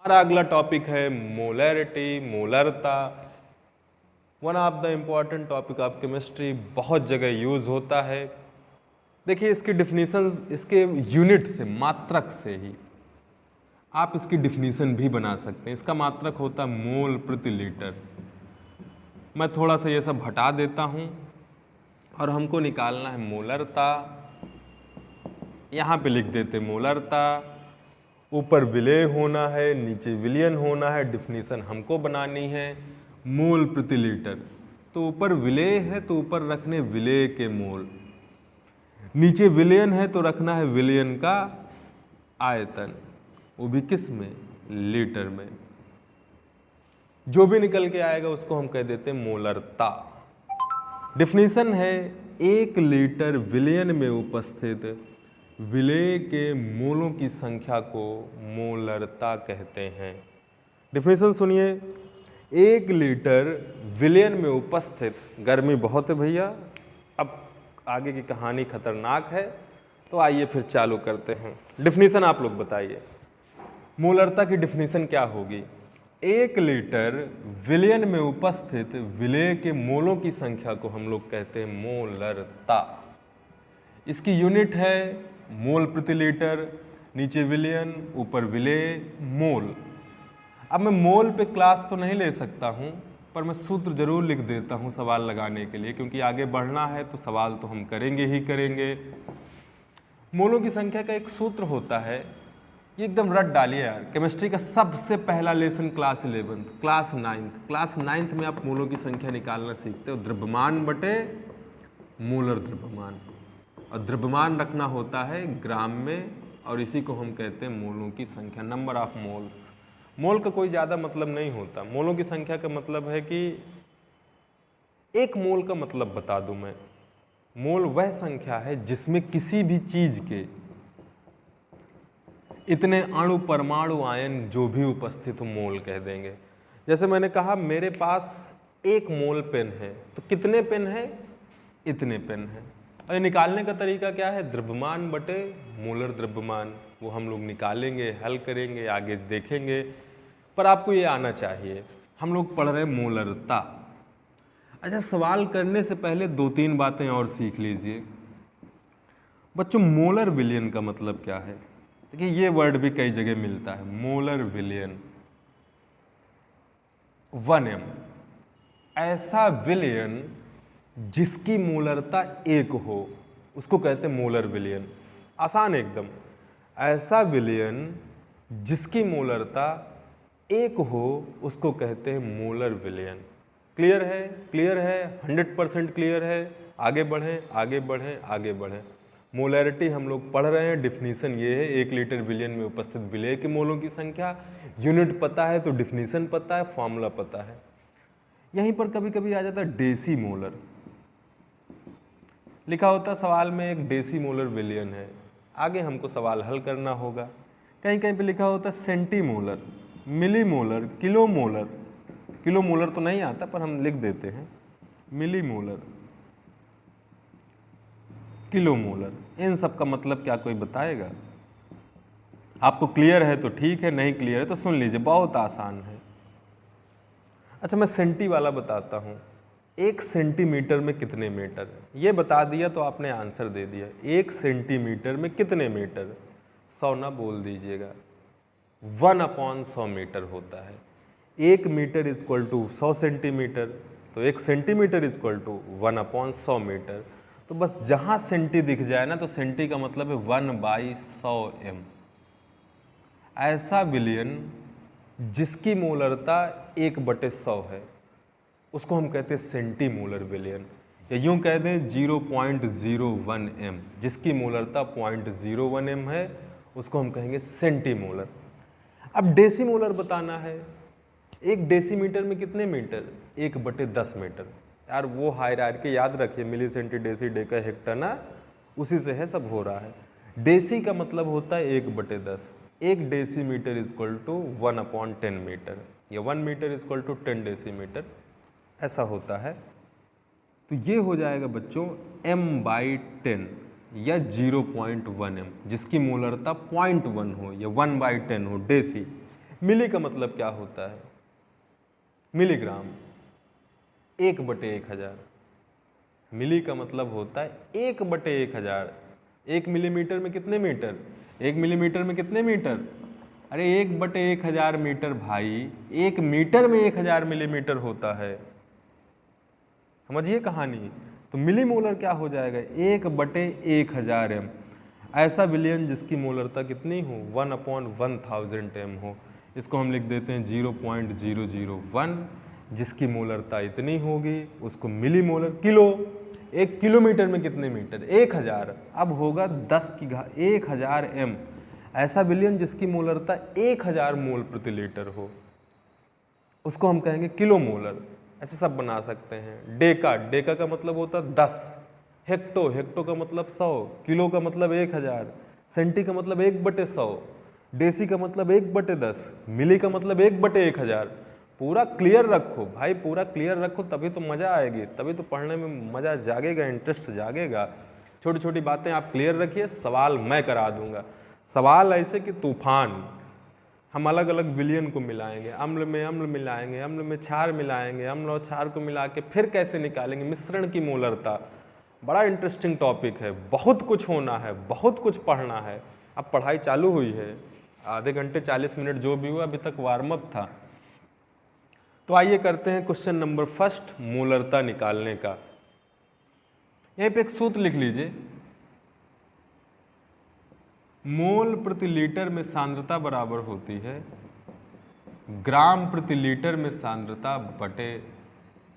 हमारा अगला टॉपिक है मोलैरिटी, मोलरता। One of the important topic of chemistry, बहुत जगह यूज होता है। देखिए इसकी डिफिनीशन इसके यूनिट से, मात्रक से ही आप इसकी डिफिनीशन भी बना सकते हैं। इसका मात्रक होता है मोल प्रति लीटर। मैं थोड़ा सा ये सब हटा देता हूँ और हमको निकालना है मोलरता। यहाँ पे लिख देते मोलरता, ऊपर विलेय होना है, नीचे विलियन होना है। डिफिनीशन हमको बनानी है मोल प्रति लीटर। तो ऊपर विलेय है तो ऊपर रखने विलेय के मोल, नीचे विलियन है तो रखना है विलियन का आयतन, वो भी किस में, लीटर में। जो भी निकल के आएगा उसको हम कह देते हैं मोलरता। डिफिनीशन है 1 लीटर विलियन में उपस्थित विलेय के मोलों की संख्या को मोलरता कहते हैं। डिफिनीशन सुनिए, 1 लीटर विलियन में उपस्थित, गर्मी बहुत है भैया, अब आगे की कहानी खतरनाक है, तो आइए फिर चालू करते हैं। डिफिनीशन आप लोग बताइए, मोलरता की डिफिनीशन क्या होगी? 1 लीटर विलियन में उपस्थित विलेय के मोलों की संख्या को हम लोग कहते हैं मोलरता। इसकी यूनिट है मोल प्रति लीटर, नीचे विलियन, ऊपर विलेय, मोल। अब मैं मोल पे क्लास तो नहीं ले सकता हूँ, पर मैं सूत्र जरूर लिख देता हूँ सवाल लगाने के लिए, क्योंकि आगे बढ़ना है तो सवाल तो हम करेंगे ही करेंगे। मोलों की संख्या का एक सूत्र होता है, ये एकदम रट डालिए यार। केमिस्ट्री का सबसे पहला lesson class 11th, class 9th में आप मोलों की संख्या निकालना सीखते हो। द्रव्यमान बटे मोलर द्रव्यमान, और द्रव्यमान रखना होता है ग्राम में, और इसी को हम कहते हैं मोलों की संख्या, नंबर ऑफ मोल्स। मोल का कोई ज़्यादा मतलब नहीं होता। मोलों की संख्या का मतलब है कि एक मोल का मतलब बता दूं मैं, मोल वह संख्या है जिसमें किसी भी चीज के इतने अणु, परमाणु, आयन जो भी उपस्थित हो मोल कह देंगे। जैसे मैंने कहा मेरे पास 1 मोल पेन है, तो कितने पेन है, इतने पेन है। और ये निकालने का तरीका क्या है, द्रव्यमान बटे मोलर द्रव्यमान। वो हम लोग निकालेंगे, हल करेंगे, आगे देखेंगे, पर आपको ये आना चाहिए। हम लोग पढ़ रहे हैं मोलरता। अच्छा, सवाल करने से पहले 2-3 बातें और सीख लीजिए बच्चों। मोलर विलियन का मतलब क्या है? देखिए ये वर्ड भी कई जगह मिलता है, मोलर विलियन। 1m, ऐसा विलियन जिसकी मोलरता 1 हो उसको कहते हैं मोलर विलियन। आसान एकदम, ऐसा विलियन जिसकी मोलरता 1 हो उसको कहते हैं मोलर विलियन। क्लियर है? क्लियर है? 100% क्लियर है? आगे बढ़ें, आगे बढ़ें, आगे बढ़ें। मोलैरिटी हम लोग पढ़ रहे हैं। डिफिनीशन ये है, 1 लीटर विलियन में उपस्थित विलेय के मोलों की संख्या। यूनिट पता है तो डिफिनीशन पता है, फॉर्मूला पता है। यहीं पर कभी कभी आ जाता है डेसी मोलर, लिखा होता सवाल में एक डेसी मोलर विलियन है। आगे हमको सवाल हल करना होगा। कहीं कहीं पे लिखा होता है सेंटीमोलर, मिलीमोलर, किलोमोलर। किलोमोलर तो नहीं आता पर हम लिख देते हैं मिलीमोलर, किलोमोलर। इन सब का मतलब क्या कोई बताएगा? आपको क्लियर है तो ठीक है, नहीं क्लियर है तो सुन लीजिए, बहुत आसान है। अच्छा, मैं सेंटी वाला बताता हूँ। 1 सेंटीमीटर में कितने मीटर? ये बता दिया तो आपने आंसर दे दिया। 1 सेंटीमीटर में कितने मीटर? 100 ना बोल दीजिएगा, 1/100 मीटर होता है। 1 मीटर इक्वल टू 100 सेंटीमीटर, तो 1 सेंटीमीटर इक्वल टू 1/100 मीटर। तो बस जहाँ सेंटी दिख जाए ना, तो सेंटी का मतलब है 1/100m। ऐसा विलियन जिसकी मोलरता 1/100 है उसको हम कहते हैं सेंटीमोलर विलियन, या यूँ कह दें 0.01m। जिसकी मोलरता 0.01m है उसको हम कहेंगे सेंटीमोलर। अब डेसीमोलर बताना है। 1 डेसीमीटर में कितने मीटर? 1/10 मीटर। यार वो हायरार्की याद रखिए, मिली, सेंटी, डेसी, डेका, हेक्टर ना, उसी से है सब हो रहा है। डेसी का मतलब होता है 1/10। 1 डेसीमीटर इक्वल टू 1/10 मीटर, या 1 मीटर इक्वल टू 10 डेसीमीटर, ऐसा होता है। तो ये हो जाएगा बच्चों m/10 या 0.1m, जिसकी मोलरता 0.1 हो या 1/10 हो, डेसी। मिली का मतलब क्या होता है? मिलीग्राम, 1/1000। मिली का मतलब होता है 1/1000। 1 मिलीमीटर में कितने मीटर? 1 मिलीमीटर में कितने मीटर? अरे 1/1000 मीटर भाई, 1 मीटर में 1000 मिलीमीटर होता है। समझिए कहानी। तो मिलीमोलर क्या हो जाएगा? 1/1000 m। ऐसा विलयन जिसकी मोलरता कितनी हो? 1/1000 m हो। इसको हम लिख देते हैं 0.001। जिसकी मोलरता इतनी होगी उसको मिलीमोलर। किलो, 1 किलोमीटर में कितने मीटर? 1000। अब होगा 1000 m। ऐसा विलयन जिसकी मोलरता 1000 मोल प्रति लीटर हो उसको हम कहेंगे किलो मोलर। ऐसे सब बना सकते हैं। डेका, डेका का मतलब होता है 10। हेक्टो, हेक्टो का मतलब 100। किलो का मतलब 1000। सेंटी का मतलब 1/100। डेसी का मतलब 1/10। मिली का मतलब 1/1000। पूरा क्लियर रखो भाई, पूरा क्लियर रखो, तभी तो मज़ा आएगी, तभी तो पढ़ने में मज़ा जागेगा, इंटरेस्ट जागेगा। छोटी छोटी बातें आप क्लियर रखिए, सवाल मैं करा दूंगा। सवाल ऐसे कि तूफान। हम अलग अलग विलयन को मिलाएंगे, अम्ल में अम्ल मिलाएंगे, अम्ल में क्षार मिलाएंगे, अम्ल और क्षार को मिला के फिर कैसे निकालेंगे मिश्रण की मोलरता। बड़ा इंटरेस्टिंग टॉपिक है, बहुत कुछ होना है, बहुत कुछ पढ़ना है। अब पढ़ाई चालू हुई है, आधे घंटे 40 मिनट जो भी हुआ, अभी तक वार्म अप था। तो आइए करते हैं क्वेश्चन नंबर फर्स्ट, मोलरता निकालने का। यहीं पे एक सूत्र लिख लीजिए, मोल प्रति लीटर में सांद्रता बराबर होती है ग्राम प्रति लीटर में सांद्रता बटे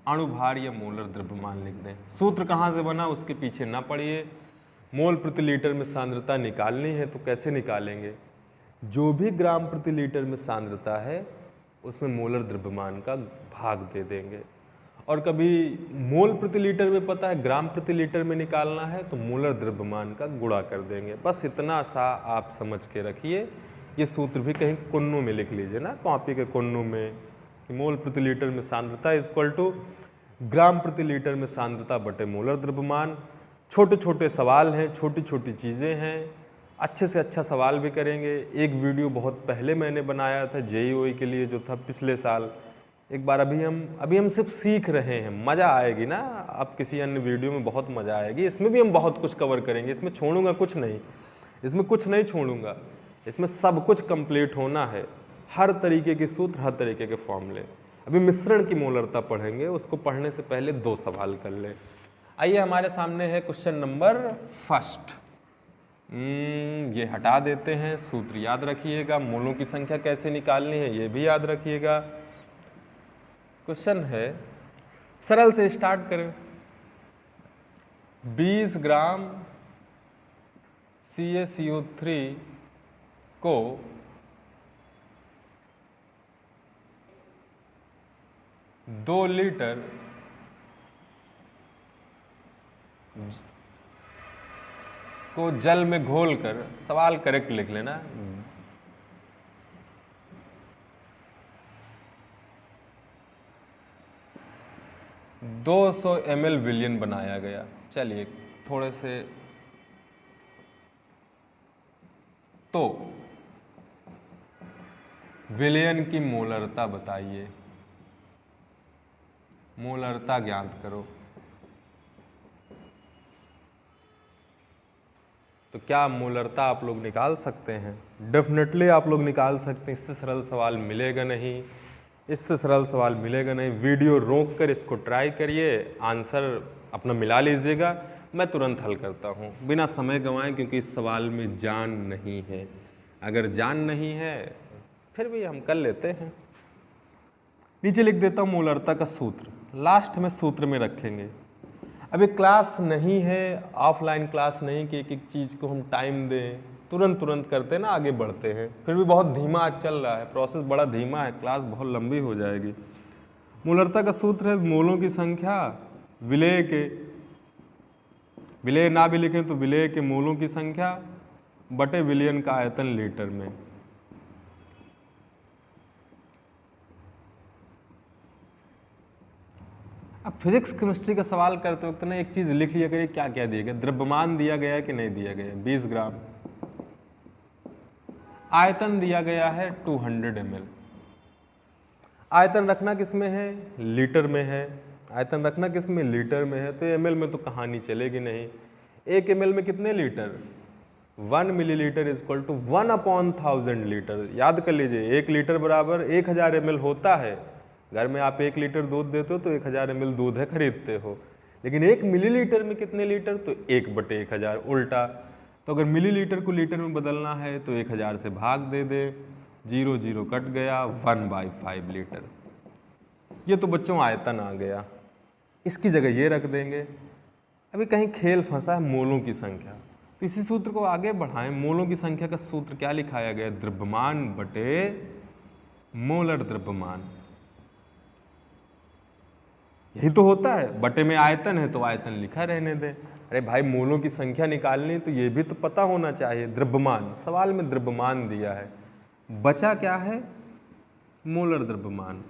अणुभार या मोलर द्रव्यमान। लिख दें। सूत्र कहाँ से बना उसके पीछे ना पड़िए। मोल प्रति लीटर में सांद्रता निकालनी है तो कैसे निकालेंगे? जो भी ग्राम प्रति लीटर में सांद्रता है उसमें मोलर द्रव्यमान का भाग दे देंगे। और कभी मोल प्रति लीटर में पता है ग्राम प्रति लीटर में निकालना है तो मोलर द्रव्यमान का गुणा कर देंगे। बस इतना सा आप समझ के रखिए। ये सूत्र भी कहीं कोन्नों में लिख लीजिए ना, कॉपी के कोन्नों में, कि मोल प्रति लीटर में सांद्रता इक्वल टू ग्राम प्रति लीटर में सांद्रता बटे मोलर द्रव्यमान। छोटे छोटे सवाल हैं, छोटी छोटी चीज़ें हैं, अच्छे से अच्छा सवाल भी करेंगे। एक वीडियो बहुत पहले मैंने बनाया था JEE के लिए, जो था पिछले साल। एक बार अभी हम सिर्फ सीख रहे हैं, मज़ा आएगी ना। अब किसी अन्य वीडियो में बहुत मज़ा आएगी, इसमें भी हम बहुत कुछ कवर करेंगे। इसमें छोड़ूंगा कुछ नहीं, इसमें कुछ नहीं छोड़ूंगा, इसमें सब कुछ कंप्लीट होना है। हर तरीके के सूत्र, हर तरीके के फॉर्मूले। अभी मिश्रण की मोलरता पढ़ेंगे, उसको पढ़ने से पहले 2 सवाल कर ले। आइए हमारे सामने है क्वेश्चन नंबर फर्स्ट। ये हटा देते हैं, सूत्र याद रखिएगा। मोलों की संख्या कैसे निकालनी है ये भी याद रखिएगा। क्वेश्चन है, सरल से स्टार्ट करें। 20 ग्राम CaCO3 को 2 लीटर को जल में घोलकर, सवाल करेक्ट लिख लेना, 200 ml विलयन बनाया गया। चलिए थोड़े से, तो विलयन की मोलरता बताइए, मोलरता ज्ञात करो। तो क्या मोलरता आप लोग निकाल सकते हैं? डेफिनेटली आप लोग निकाल सकते हैं। इससे सरल सवाल मिलेगा नहीं, इससे सरल सवाल मिलेगा नहीं। वीडियो रोक कर इसको ट्राई करिए, आंसर अपना मिला लीजिएगा। मैं तुरंत हल करता हूँ बिना समय गंवाए, क्योंकि इस सवाल में जान नहीं है। अगर जान नहीं है फिर भी हम कर लेते हैं। नीचे लिख देता हूँ मोलरता का सूत्र, लास्ट में सूत्र में रखेंगे। अभी क्लास नहीं है, ऑफलाइन क्लास नहीं कि एक एक चीज़ को हम टाइम दें, तुरंत करते ना आगे बढ़ते हैं। फिर भी बहुत धीमा चल रहा है, प्रोसेस बड़ा धीमा है, क्लास बहुत लंबी हो जाएगी। मोलरता का सूत्र है मोलों की संख्या विलेय के, विलेय ना भी लिखें तो विलेय के मोलों की संख्या बटे विलयन का आयतन लीटर में। अब फिजिक्स केमिस्ट्री का सवाल करते वक्त ना एक चीज़ लिख लिया करिए, क्या क्या दिया गया, द्रव्यमान दिया गया है कि नहीं दिया गया। 20 ग्राम आयतन दिया गया है 200 ml। आयतन रखना किस में है? लीटर में है। आयतन रखना किस में? लीटर में है। तो ml में तो कहानी चलेगी नहीं। 1 ml में कितने litre? 1 millilitre equal to 1/1000 litre. याद कर लीजिए, 1 लीटर बराबर 1000 ml होता है। घर में आप 1 लीटर दूध देते हो तो 1000 ml दूध है, खरीदते हो। लेकिन 1 मिलीलीटर में कितने लीटर? तो 1/1000, उल्टा। तो अगर मिलीलीटर को लीटर में बदलना है तो 1000 से भाग दे दे, 0 0 कट गया, 1/5 लीटर। ये तो बच्चों आयतन आ गया। इसकी जगह ये रख देंगे। अभी कहीं खेल फंसा है, मोलों की संख्या। तो इसी सूत्र को आगे बढ़ाएं। मोलों की संख्या का सूत्र क्या लिखाया गया? द्रव्यमान बटे मोलर द्रव्यमान। यही तो होता है। बटे में आयतन है तो आयतन लिखा रहने दें। अरे भाई, मोलों की संख्या निकालनी तो ये भी तो पता होना चाहिए। द्रव्यमान, सवाल में द्रव्यमान दिया है, बचा क्या है? मोलर द्रव्यमान।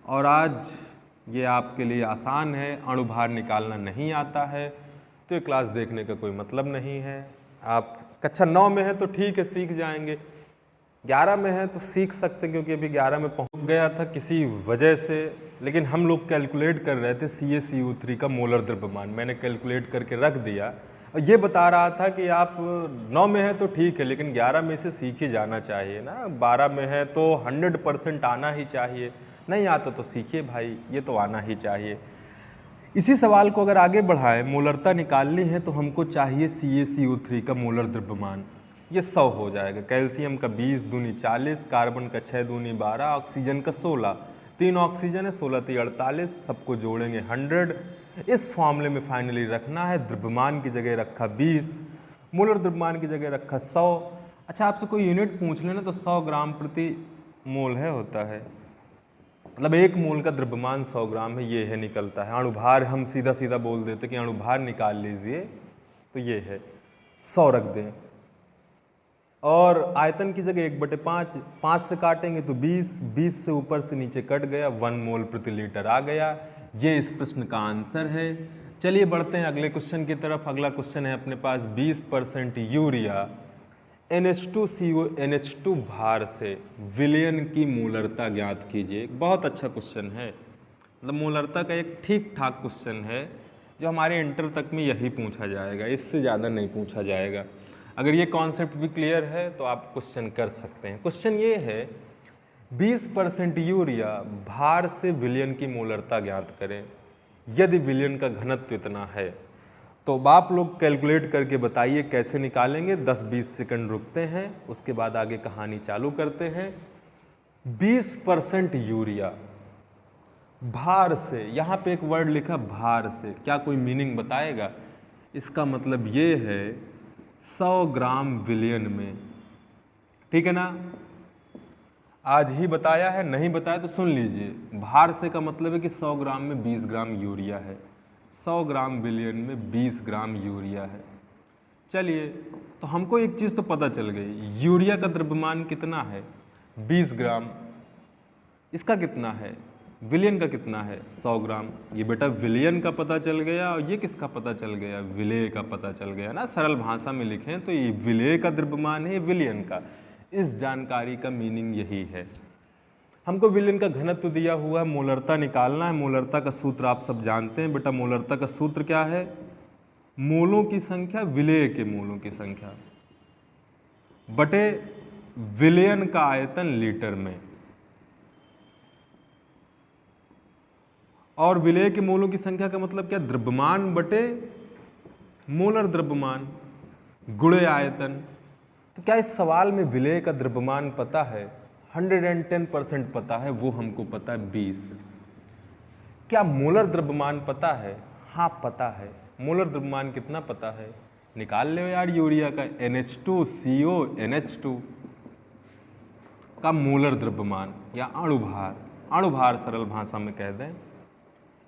और आज ये आपके लिए आसान है, अणुभार निकालना नहीं आता है तो ये क्लास देखने का कोई मतलब नहीं है। आप कक्षा 9 में है तो ठीक है, सीख जाएंगे। 11 में है तो सीख सकते हैं, क्योंकि अभी 11 में पहुंच गया था किसी वजह से। लेकिन हम लोग कैलकुलेट कर रहे थे CaCO3 का मोलर द्रव्यमान। मैंने कैलकुलेट करके रख दिया और ये बता रहा था कि आप 9 में है तो ठीक है, लेकिन 11 में से सीख ही जाना चाहिए ना। 12 में है तो 100% आना ही चाहिए। नहीं आता तो सीखिए भाई, ये तो आना ही चाहिए। इसी सवाल को अगर आगे बढ़ाएं, मोलरता निकालनी है तो हमको चाहिए CaCO3 का मोलर द्रव्यमान। ये 100 हो जाएगा। कैल्शियम का 20 दूनी 40, कार्बन का 6 दूनी 12, ऑक्सीजन का 16। 3 ऑक्सीजन है, 16 3 48, सबको जोड़ेंगे 100। इस फॉर्मूले में फाइनली रखना है। द्रव्यमान की जगह रखा 20, मोलर द्रव्यमान की जगह रखा 100। अच्छा, आपसे कोई यूनिट पूछ लेना तो 100 ग्राम प्रति मोल है होता है। मतलब 1 मोल का द्रव्यमान 100 ग्राम है, ये है, निकलता है। अणुभार हम सीधा सीधा बोल देते कि अणुभार निकाल लीजिए, तो ये है 100 रख दें। और आयतन की जगह 1/5, 5 से काटेंगे तो 20, 20 से ऊपर से नीचे कट गया, 1 मोल प्रति लीटर आ गया। ये इस प्रश्न का आंसर है। चलिए बढ़ते हैं अगले क्वेश्चन की तरफ। अगला क्वेश्चन है अपने पास, 20% यूरिया NH2CO NH2 भार से विलयन की मोलरता ज्ञात कीजिए। बहुत अच्छा क्वेश्चन है, मतलब मोलरता का एक ठीक ठाक क्वेश्चन है जो हमारे इंटर तक में यही पूछा जाएगा, इससे ज़्यादा नहीं पूछा जाएगा। अगर ये कॉन्सेप्ट भी क्लियर है तो आप क्वेश्चन कर सकते हैं। क्वेश्चन ये है, 20% यूरिया भार से विलयन की मोलरता ज्ञात करें यदि विलयन का घनत्व इतना है। तो आप लोग कैलकुलेट करके बताइए कैसे निकालेंगे। 10-20 सेकंड रुकते हैं, उसके बाद आगे कहानी चालू करते हैं। 20% यूरिया भार से, यहाँ पे एक वर्ड लिखा भार से, क्या कोई मीनिंग बताएगा? इसका मतलब ये है 100 ग्राम विलयन में, ठीक है ना। आज ही बताया है, नहीं बताया तो सुन लीजिए। भार से का मतलब है कि 100 ग्राम में 20 ग्राम यूरिया है। 100 ग्राम विलयन में 20 ग्राम यूरिया है। चलिए, तो हमको एक चीज़ तो पता चल गई, यूरिया का द्रव्यमान कितना है? 20 ग्राम। इसका कितना है? विलयन का कितना है? 100 ग्राम। ये बेटा विलयन का पता चल गया, और ये किसका पता चल गया? विलेय का पता चल गया ना। सरल भाषा में लिखें तो ये विलेय का द्रव्यमान है, विलयन का। इस जानकारी का मीनिंग यही है। हमको विलयन का घनत्व दिया हुआ है, मोलरता निकालना है। मोलरता का सूत्र आप सब जानते हैं बेटा। मोलरता का सूत्र क्या है? मोलों की संख्या विलेय के मोलों की संख्या बटे विलयन का आयतन लीटर में। और विलेय के मोलों की संख्या का मतलब क्या? द्रव्यमान बटे मोलर द्रव्यमान गुणे आयतन। तो क्या इस सवाल में विलेय का द्रव्यमान पता है? 110% पता है, वो हमको पता है 20। क्या मोलर द्रव्यमान पता है? हाँ पता है। मोलर द्रव्यमान कितना पता है? निकाल लो यार। यूरिया का NH2CO NH2 का मोलर द्रव्यमान या अणुभार, अणुभार सरल भाषा में कह दें।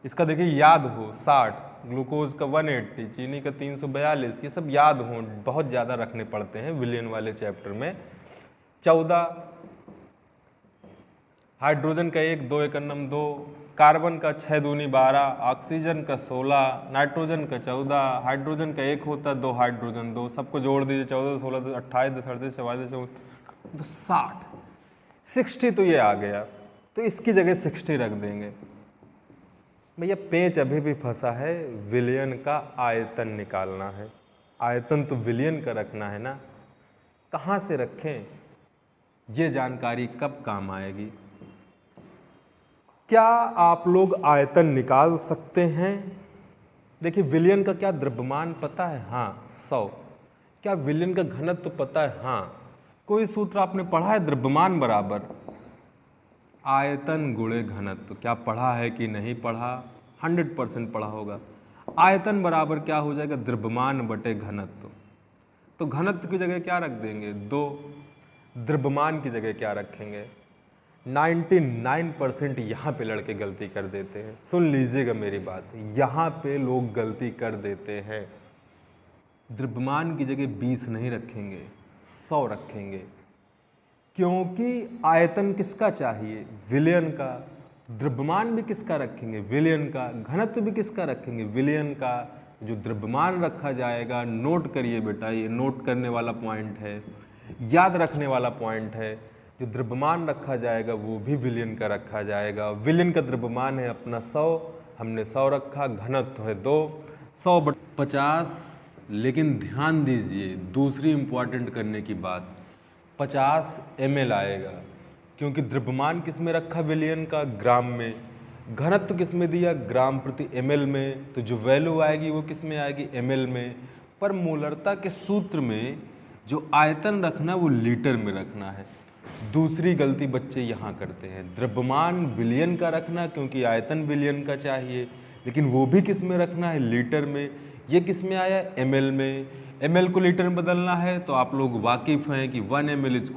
इसका देखिए याद हो, 60, ग्लूकोज का 180, चीनी का 342, ये सब याद हो, बहुत ज़्यादा रखने पड़ते हैं विलयन वाले चैप्टर में। 14, हाइड्रोजन का 1, 2 × 2, कार्बन का 6 दूनी 12, ऑक्सीजन का 16, नाइट्रोजन का 14, हाइड्रोजन का 1 होता है, 2 हाइड्रोजन 2, सबको जोड़ दीजिए। 14 16 28 38 44 44 तो 60, 60 तो ये आ गया, तो इसकी जगह 60 रख देंगे। भैया पेंच अभी भी फंसा है, विलियन का आयतन निकालना है। आयतन तो विलियन का रखना है ना, कहाँ से रखें, ये जानकारी कब काम आएगी। क्या आप लोग आयतन निकाल सकते हैं? देखिए विलियन का क्या द्रव्यमान पता है? हाँ 100। क्या विलियन का घनत्व तो पता है? हाँ। कोई सूत्र आपने पढ़ा है? द्रव्यमान बराबर आयतन गुणे घनत्व। क्या पढ़ा है कि नहीं पढ़ा? 100% पढ़ा होगा। आयतन बराबर क्या हो जाएगा? द्रव्यमान बटे घनत्व। तो घनत्व की जगह क्या रख देंगे? 2। द्रव्यमान की जगह क्या रखेंगे? 99% यहाँ पे लड़के गलती कर देते हैं। सुन लीजिएगा मेरी बात, यहाँ पे लोग गलती कर देते हैं। द्रव्यमान की जगह 20 नहीं रखेंगे, 100 रखेंगे, क्योंकि आयतन किसका चाहिए? विलियन का। द्रव्यमान भी किसका रखेंगे? विलियन का। घनत्व भी किसका रखेंगे? विलियन का। जो द्रव्यमान रखा जाएगा, नोट करिए बेटा, ये नोट करने वाला पॉइंट है, याद रखने वाला पॉइंट है। जो द्रव्यमान रखा जाएगा वो भी विलियन का रखा जाएगा। विलियन का द्रव्यमान है अपना 100, हमने 100 रखा, घनत्व है 2, 100/50। लेकिन ध्यान दीजिए दूसरी इंपॉर्टेंट करने की बात, 50 ml आएगा, क्योंकि द्रव्यमान किस में रखा? विलियन का, ग्राम में। घनत्व किस में दिया? ग्राम प्रति ml में। तो जो वैल्यू आएगी वो किस में आएगी? ml में। पर मोलरता के सूत्र में जो आयतन रखना वो लीटर में रखना है। दूसरी गलती बच्चे यहाँ करते हैं, द्रव्यमान विलियन का रखना क्योंकि आयतन विलियन का चाहिए, लेकिन वो भी किस में रखना है? लीटर में। ये किस में आया? ml में। ml को लीटर में बदलना है तो आप लोग वाकिफ़ हैं कि 1 ml =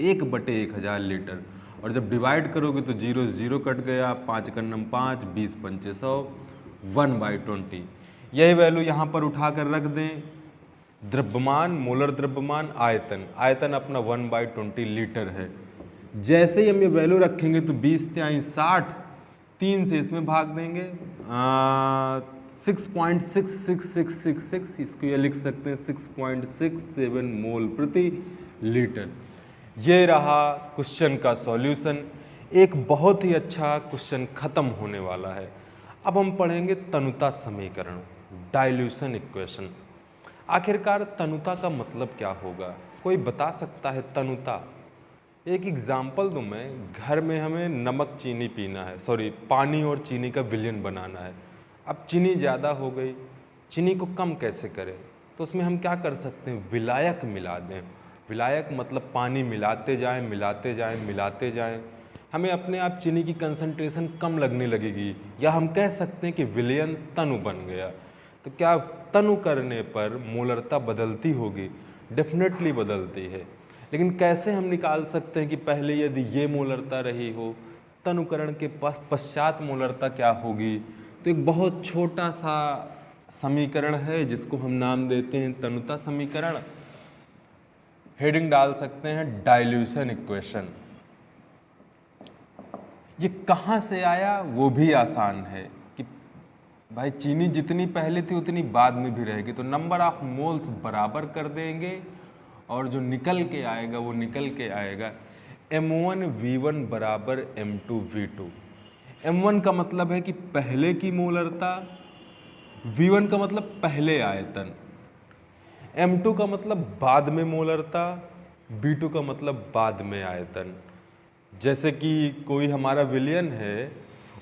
1/1000 लीटर। और जब डिवाइड करोगे तो 0 0 कट गया, 5 × 9 5, 20 × 5 100, 1/20। यही वैल्यू यहाँ पर उठा कर रख दें। द्रव्यमान, मोलर द्रव्यमान, आयतन। आयतन अपना 1/20 लीटर है। जैसे ही हम ये वैल्यू रखेंगे तो 20 × 60, 3 से इसमें भाग देंगे, 6.66666, इसको ये लिख सकते हैं 6.67 मोल प्रति लीटर। ये रहा क्वेश्चन का सॉल्यूशन। एक बहुत ही अच्छा क्वेश्चन खत्म होने वाला है। अब हम पढ़ेंगे तनुता समीकरण, डाइल्यूशन इक्वेशन। आखिरकार तनुता का मतलब क्या होगा? कोई बता सकता है तनुता? एक एग्जाम्पल दूं मैं, घर में हमें नमक चीनी पीना है, पानी और चीनी का विलयन बनाना है। अब चीनी ज़्यादा हो गई, चीनी को कम कैसे करें? तो उसमें हम क्या कर सकते हैं? विलायक मिला दें। विलायक मतलब पानी मिलाते जाएं, मिलाते जाएं, मिलाते जाएं, हमें अपने आप चीनी की कंसंट्रेशन कम लगने लगेगी, या हम कह सकते हैं कि विलयन तनु बन गया। तो क्या तनु करने पर मोलरता बदलती होगी? डेफिनेटली बदलती है। लेकिन कैसे हम निकाल सकते हैं कि पहले यदि ये मोलरता रही हो, तनुकरण के पश्चात मोलरता क्या होगी? तो एक बहुत छोटा सा समीकरण है जिसको हम नाम देते हैं तनुता समीकरण। हेडिंग डाल सकते हैं डाइल्यूशन इक्वेशन। ये कहाँ से आया वो भी आसान है कि भाई चीनी जितनी पहले थी उतनी बाद में भी रहेगी, तो नंबर ऑफ मोल्स बराबर कर देंगे और जो निकल के आएगा वो निकल के आएगा M1V1 = M2V2। M1 का मतलब है कि पहले की मोलरता, V1 का मतलब पहले आयतन, M2 का मतलब बाद में मोलरता, B2 का मतलब बाद में आयतन। जैसे कि कोई हमारा विलयन है,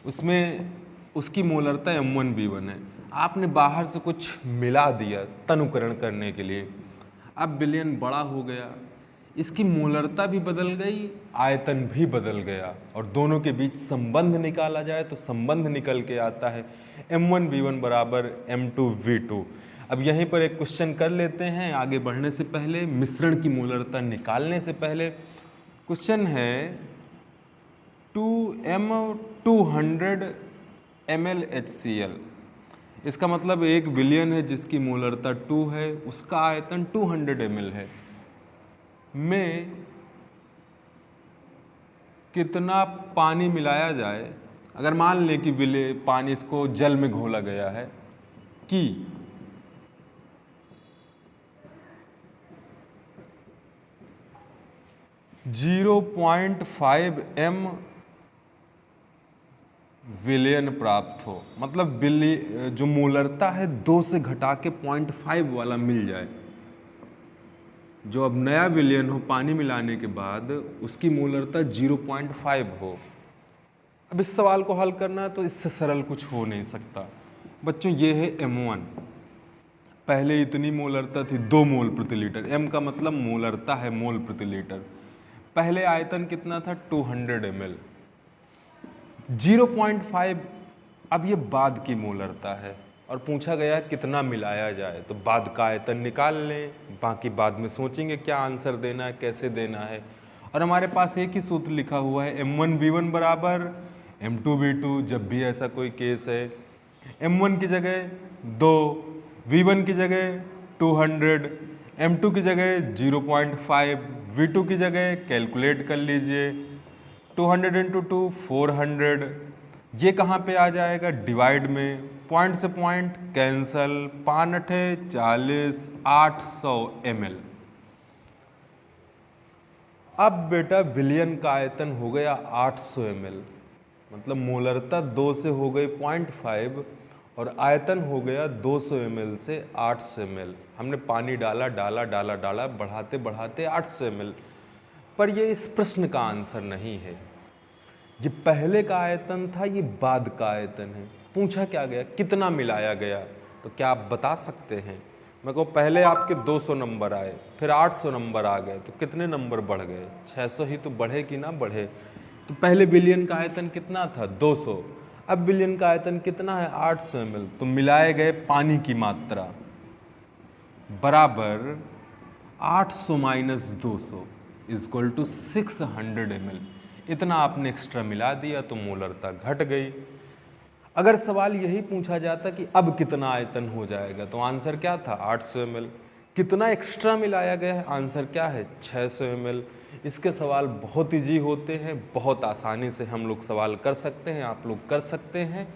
उसमें उसकी मोलरता M1V1 है, आपने बाहर से कुछ मिला दिया तनुकरण करने के लिए, अब विलयन बड़ा हो गया, इसकी मोलरता भी बदल गई, आयतन भी बदल गया, और दोनों के बीच संबंध निकाला जाए तो संबंध निकल के आता है M1V1 = M2V2। अब यहीं पर एक क्वेश्चन कर लेते हैं आगे बढ़ने से पहले, मिश्रण की मोलरता निकालने से पहले। क्वेश्चन है 200 ml HCl, इसका मतलब एक विलयन है जिसकी मोलरता 2 है, उसका आयतन 200 ml है, में कितना पानी मिलाया जाए? अगर मान लें कि पानी, इसको जल में घोला गया है, कि 0.5 m विलियन प्राप्त हो, मतलब जो मोलरता है 2 से घटा के 0.5 वाला मिल जाए, जो अब नया विलियन हो पानी मिलाने के बाद उसकी मोलरता 0.5 हो। अब इस सवाल को हल करना है तो इससे सरल कुछ हो नहीं सकता। बच्चों ये है M1, पहले इतनी मोलरता थी 2 मोल प्रति लीटर, M का मतलब मोलरता है, मोल प्रति लीटर। पहले आयतन कितना था 200 ml, 0.5 अब ये बाद की मोलरता है और पूछा गया कितना मिलाया जाए, तो बाद का आयतन निकाल लें, बाकी बाद में सोचेंगे क्या आंसर देना है, कैसे देना है। और हमारे पास एक ही सूत्र लिखा हुआ है, M1V1 बराबर M2V2, जब भी ऐसा कोई केस है M1 की जगह 2, V1 की जगह 200, M2 की जगह 0.5, V2 की जगह कैलकुलेट कर लीजिए 200 × 2 400, ये कहाँ पे आ जाएगा डिवाइड में, पॉइंट से पॉइंट कैंसल, 5 × 8 40, 800 ml। अब बेटा विलियन का आयतन हो गया 800 ml, मतलब मोलरता 2 से हो गई 0.5 और आयतन हो गया 200 ml से 800 ml। हमने पानी डाला डाला डाला डाला बढ़ाते बढ़ाते 800 ml, पर ये इस प्रश्न का आंसर नहीं है। ये पहले का आयतन था, ये बाद का आयतन है। पूछा क्या गया, कितना मिलाया गया, तो क्या आप बता सकते हैं? मैं कहूँ पहले आपके 200 नंबर आए, फिर 800 नंबर आ गए, तो कितने नंबर बढ़ गए? 600 ही तो बढ़े कि ना बढ़े। तो पहले बिलियन का आयतन कितना था 200, अब बिलियन का आयतन कितना है 800 ml, तो मिलाए गए पानी की मात्रा बराबर 800 - 200 = 600 ml। इतना आपने एक्स्ट्रा मिला दिया तो मोलरता घट गई। अगर सवाल यही पूछा जाता कि अब कितना आयतन हो जाएगा, तो आंसर क्या था 800 ml। कितना एक्स्ट्रा मिलाया गया है, आंसर क्या है 600 ml। इसके सवाल बहुत ईजी होते हैं, बहुत आसानी से हम लोग सवाल कर सकते हैं, आप लोग कर सकते हैं।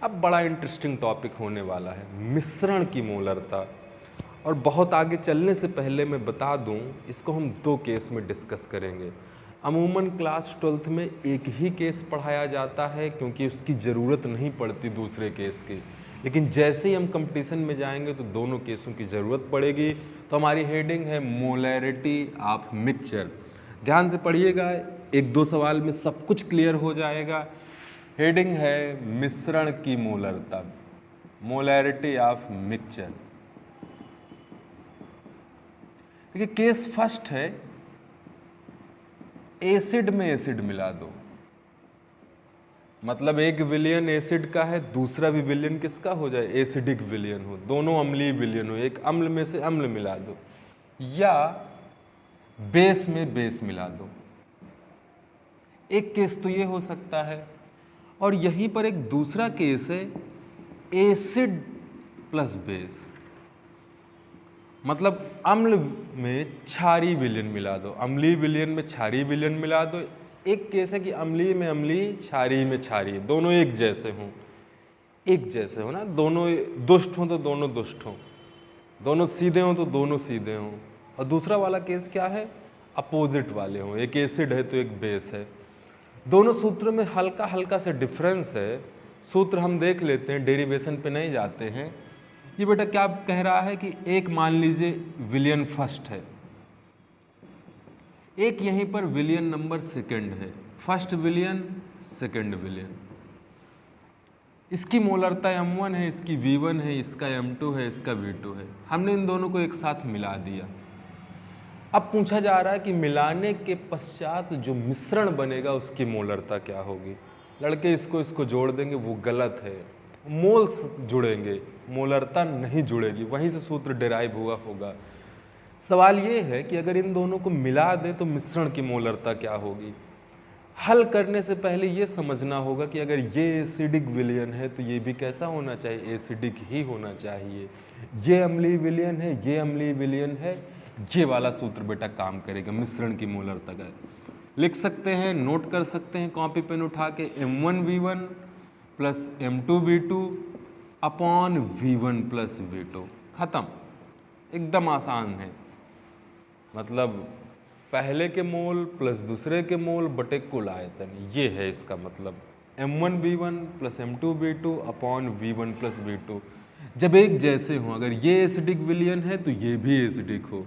अब बड़ा इंटरेस्टिंग टॉपिक होने वाला है मिश्रण की मोलरता, और बहुत आगे चलने से पहले मैं बता दूं, इसको हम 2 केस में डिस्कस करेंगे। अमूमन क्लास 12th में एक ही केस पढ़ाया जाता है क्योंकि उसकी ज़रूरत नहीं पड़ती दूसरे केस की, लेकिन जैसे ही हम कंपटीशन में जाएंगे तो दोनों केसों की ज़रूरत पड़ेगी। तो हमारी हेडिंग है मोलैरिटी ऑफ मिक्सचर। ध्यान से पढ़िएगा, 1-2 सवाल में सब कुछ क्लियर हो जाएगा। हेडिंग है मिश्रण की मोलरता, मोलैरिटी ऑफ मिक्सचर। देखिए केस फर्स्ट है, एसिड में एसिड मिला दो, मतलब एक विलियन एसिड का है, दूसरा भी विलियन किसका हो जाए एसिडिक विलियन हो, दोनों अम्लीय विलियन हो, एक अम्ल में से अम्ल मिला दो, या बेस में बेस मिला दो। एक केस तो ये हो सकता है, और यहीं पर एक दूसरा केस है एसिड प्लस बेस, मतलब अम्ल में क्षारीय विलयन मिला दो, अम्लीय विलयन में क्षारीय विलयन मिला दो। एक केस है कि अम्लीय में अम्लीय, क्षारीय में क्षारीय, दोनों एक जैसे हों, एक जैसे हो ना, दोनों दुष्ट हों तो दोनों दुष्ट हों, दोनों सीधे हों तो दोनों सीधे हों। और दूसरा वाला केस क्या है, अपोजिट वाले हों, एक एसिड है तो एक बेस है। दोनों सूत्रों में हल्का हल्का से डिफरेंस है, सूत्र हम देख लेते हैं, डेरिवेशन पे नहीं जाते हैं। ये बेटा क्या कह रहा है कि एक मान लीजिए विलियन फर्स्ट है, एक यहीं पर विलियन नंबर सेकंड है, फर्स्ट विलियन सेकंड विलियन, इसकी मोलरता M1 है, इसकी V1 है, इसका M2 है, इसका V2 है। हमने इन दोनों को एक साथ मिला दिया। अब पूछा जा रहा है कि मिलाने के पश्चात जो मिश्रण बनेगा उसकी मोलरता क्या होगी। लड़के इसको जोड़ देंगे, वो गलत है, मोल्स जुड़ेंगे, मोलरता नहीं जुड़ेगी, वहीं से सूत्र डिराइव हुआ होगा। सवाल ये है कि अगर इन दोनों को मिला दें तो मिश्रण की मोलरता क्या होगी। हल करने से पहले ये समझना होगा कि अगर ये एसिडिक विलयन है तो ये भी कैसा होना चाहिए, एसिडिक ही होना चाहिए। ये अम्लीय विलयन है, ये अम्लीय विलयन है, ये वाला सूत्र बेटा काम करेगा मिश्रण की मोलरता का। लिख सकते हैं, नोट कर सकते हैं कॉपी पेन उठा के, M1V1 plus M2V2 upon V1 plus V2, खत्म। एकदम आसान है, मतलब पहले के मोल प्लस दूसरे के मोल बटे कुल आयतन, ये है इसका मतलब। M1V1 plus M2V2 upon V1 plus V2। जब एक जैसे हों, अगर ये एसिडिक विलयन है तो ये भी एसिडिक हो,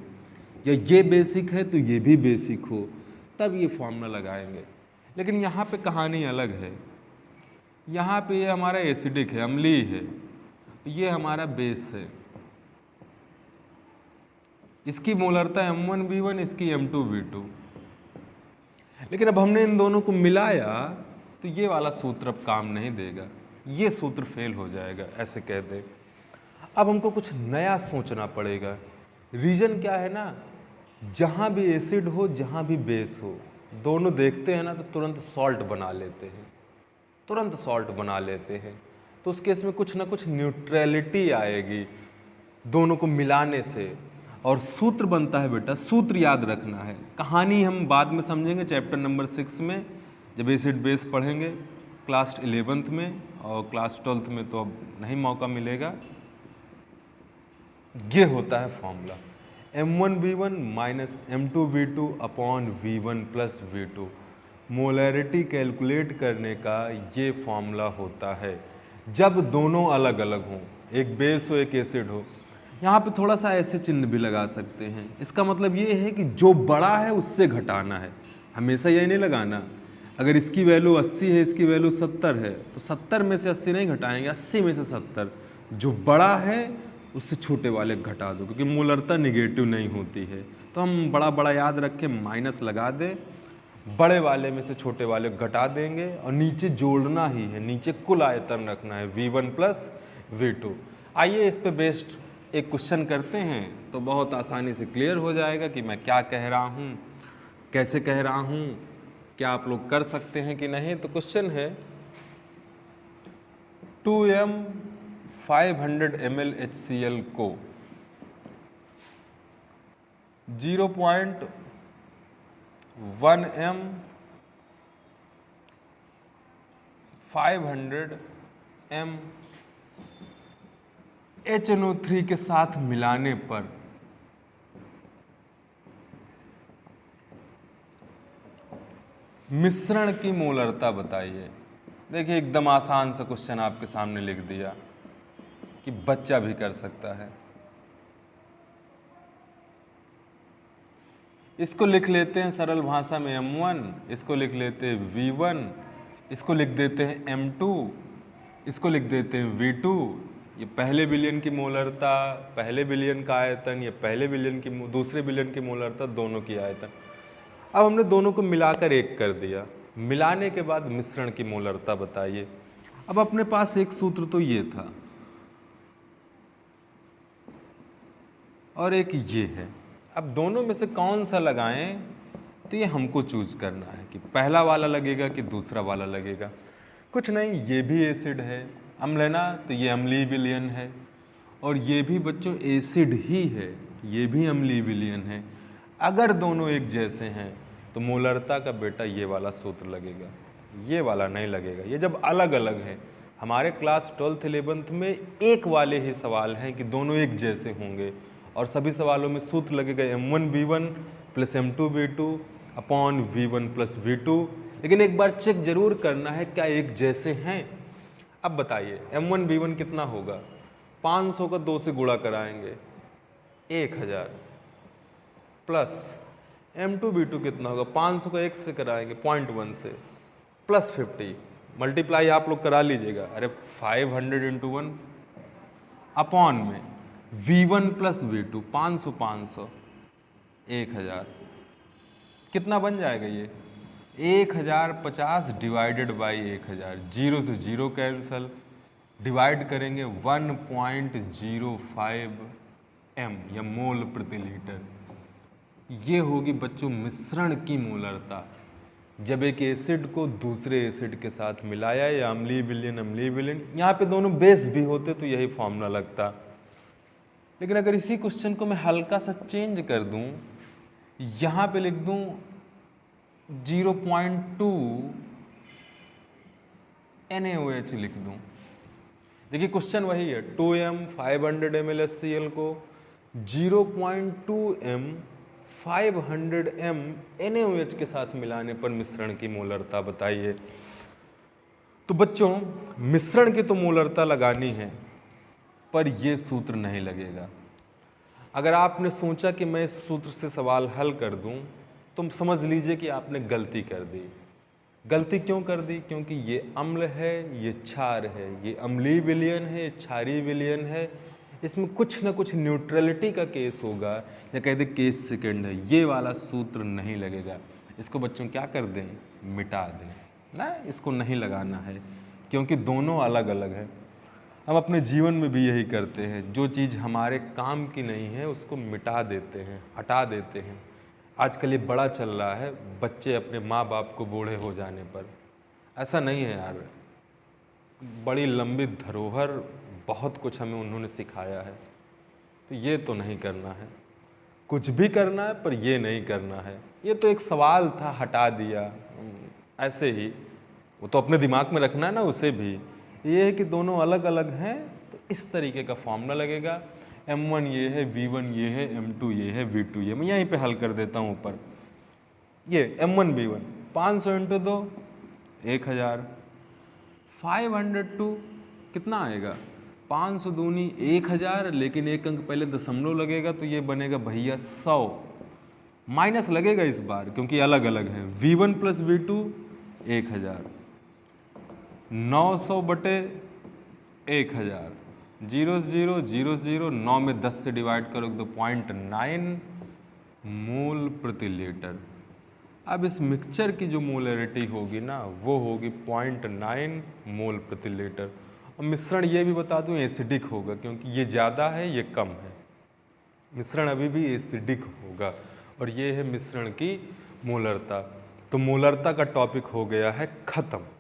या ये बेसिक है तो ये भी बेसिक हो, तब ये फॉर्मूला लगाएंगे। लेकिन यहाँ पे कहानी अलग है। यहाँ पे ये हमारा एसिडिक है, अम्लीय है, ये हमारा बेस है। इसकी मोलरता M1V1, इसकी M2V2। लेकिन अब हमने इन दोनों को मिलाया तो ये वाला सूत्र अब काम नहीं देगा, ये सूत्र फेल हो जाएगा, ऐसे कह दे। अब हमको कुछ नया सोचना पड़ेगा। रीजन क्या है ना, जहाँ भी एसिड हो, जहाँ भी बेस हो, दोनों देखते हैं ना तो तुरंत सॉल्ट बना लेते हैं, तुरंत सॉल्ट बना लेते हैं। तो उस केस में कुछ ना कुछ न्यूट्रलिटी आएगी दोनों को मिलाने से। और सूत्र बनता है बेटा, सूत्र याद रखना है। कहानी हम बाद में समझेंगे चैप्टर नंबर 6 में, जब एसिड बेस पढ़ेंगे क्लास 11th में, और क्लास 12th में तो अब नहीं मौका मिलेगा। ये होता है formula M1V1 minus M2V2 upon V1 plus V2। Molarity calculate करने का ये फॉर्मूला होता है जब दोनों अलग अलग हों, एक बेस हो एक एसिड हो। यहाँ पे थोड़ा सा ऐसे चिन्ह भी लगा सकते हैं। इसका मतलब ये है कि जो बड़ा है उससे घटाना है, हमेशा यही नहीं लगाना। अगर इसकी वैल्यू 80 है, इसकी वैल्यू 70 है, तो 70 में से 80 नहीं घटाएंगे, 80 में से 70। जो बड़ा है उससे छोटे वाले घटा दो, क्योंकि मोलरता निगेटिव नहीं होती है। तो हम बड़ा बड़ा याद रखें, माइनस लगा दें, बड़े वाले में से छोटे वाले घटा देंगे, और नीचे जोड़ना ही है, नीचे कुल आयतन रखना है V1 प्लस V2। आइए इस पे बेस्ड एक क्वेश्चन करते हैं, तो बहुत आसानी से क्लियर हो जाएगा कि मैं क्या कह रहा हूँ, कैसे कह रहा हूँ, क्या आप लोग कर सकते हैं कि नहीं। तो क्वेश्चन है 2m 500 ml HCl को 0.1m m HNO3 के साथ मिलाने पर मिश्रण की मोलरता बताइए। देखिए एकदम आसान सा क्वेश्चन आपके सामने लिख दिया कि बच्चा भी कर सकता है। इसको लिख लेते हैं सरल भाषा में M1, इसको लिख लेते हैं V1, इसको लिख देते हैं M2, इसको लिख देते हैं V2। ये पहले विलयन की मोलरता, पहले विलयन का आयतन, ये पहले विलयन की दूसरे विलयन की मोलरता, दोनों की आयतन। अब हमने दोनों को मिलाकर एक कर दिया। मिलाने के बाद मिश्रण की मोलरता बताइए। अब अपने पास एक सूत्र तो ये था और एक ये है। अब दोनों में से कौन सा लगाएं, तो ये हमको चूज करना है कि पहला वाला लगेगा कि दूसरा वाला लगेगा। कुछ नहीं, ये भी एसिड है, अम्ल है ना, तो ये अम्लीय विलयन है, और ये भी बच्चों एसिड ही है, ये भी अम्लीय विलयन है। अगर दोनों एक जैसे हैं तो मोलरता का बेटा ये वाला सूत्र लगेगा, ये वाला नहीं लगेगा। ये जब अलग अलग है, हमारे क्लास 12th 11th में एक वाले ही सवाल हैं कि दोनों एक जैसे होंगे, और सभी सवालों में सूत्र लगेगा M1V1 plus M2V2 upon V1 plus V2। लेकिन एक बार चेक जरूर करना है क्या एक जैसे हैं। अब बताइए M1V1 कितना होगा, 500 का 2 से गुणा कराएंगे 1000, प्लस M2V2 कितना होगा, 500 का 1 से कराएंगे 0.1 से, प्लस 50, मल्टीप्लाई आप लोग करा लीजिएगा। अरे 500 × 1 अपॉन में V1 प्लस V2, 500 500 1000, कितना बन जाएगा ये 1050 डिवाइडेड बाई 1000। 0 से 0 कैंसल, डिवाइड करेंगे 1.05 m या मोल प्रति लीटर। ये होगी बच्चों मिश्रण की मोलरता। जब एक एसिड को दूसरे एसिड के साथ मिलाया, या अम्लीय विलयन, यहाँ पे दोनों बेस भी होते तो यही फॉर्मूला लगता। लेकिन अगर इसी क्वेश्चन को मैं हल्का सा चेंज कर दूं, यहाँ पे लिख दूं 0.2 NaOH लिख दूं। देखिए क्वेश्चन वही है, 2m 500 ml HCl को 0.2m 500 m NaOH के साथ मिलाने पर मिश्रण की मोलरता बताइए। तो बच्चों मिश्रण की तो मोलरता लगानी है, पर ये सूत्र नहीं लगेगा। अगर आपने सोचा कि मैं इस सूत्र से सवाल हल कर दूं, तो समझ लीजिए कि आपने गलती कर दी। गलती क्यों कर दी? क्योंकि ये अम्ल है, ये क्षार है, ये अम्लीय विलयन है, ये क्षारीय विलयन है। इसमें कुछ ना कुछ न्यूट्रलिटी का केस होगा, या कह दे केस सेकंड है। ये वाला सूत्र नहीं लगेगा। इसको बच्चों क्या कर दें? मिटा दें ना, इसको नहीं लगाना है, क्योंकि दोनों अलग अलग है। हम अपने जीवन में भी यही करते हैं, जो चीज़ हमारे काम की नहीं है उसको मिटा देते हैं, हटा देते हैं। आजकल ये बड़ा चल रहा है, बच्चे अपने माँ बाप को बूढ़े हो जाने पर। ऐसा नहीं है यार, बड़ी लंबी धरोहर, बहुत कुछ हमें उन्होंने सिखाया है, तो ये तो नहीं करना है। कुछ भी करना है पर ये नहीं करना है। ये तो एक सवाल था, हटा दिया ऐसे ही, वो तो अपने दिमाग में रखना है ना उसे भी। ये है कि दोनों अलग अलग हैं, तो इस तरीके का फॉर्मूला लगेगा। M1 ये है, V1 ये है, M2 ये है, V2 ये। मैं यहीं पे हल कर देता हूँ ऊपर। ये M1 V1 500 × 2 1000, 502 कितना आएगा? 500 दूनी 1000, लेकिन एक अंक पहले दशमलव लगेगा, तो ये बनेगा भैया 100। माइनस लगेगा इस बार क्योंकि अलग अलग है। V1 + V2 1000, 900 बटे 1000, 0 0 0 0, 9 में 10 से डिवाइड करोगे तो 0.9 मोल प्रति लीटर। अब इस मिक्सचर की जो मोलरिटी होगी ना, वो होगी 0.9 मोल प्रति लीटर। और मिश्रण ये भी बता दूं एसिडिक होगा, क्योंकि ये ज़्यादा है ये कम है। मिश्रण अभी भी एसिडिक होगा। और ये है मिश्रण की मोलरता। तो मोलरता का टॉपिक हो गया है ख़त्म।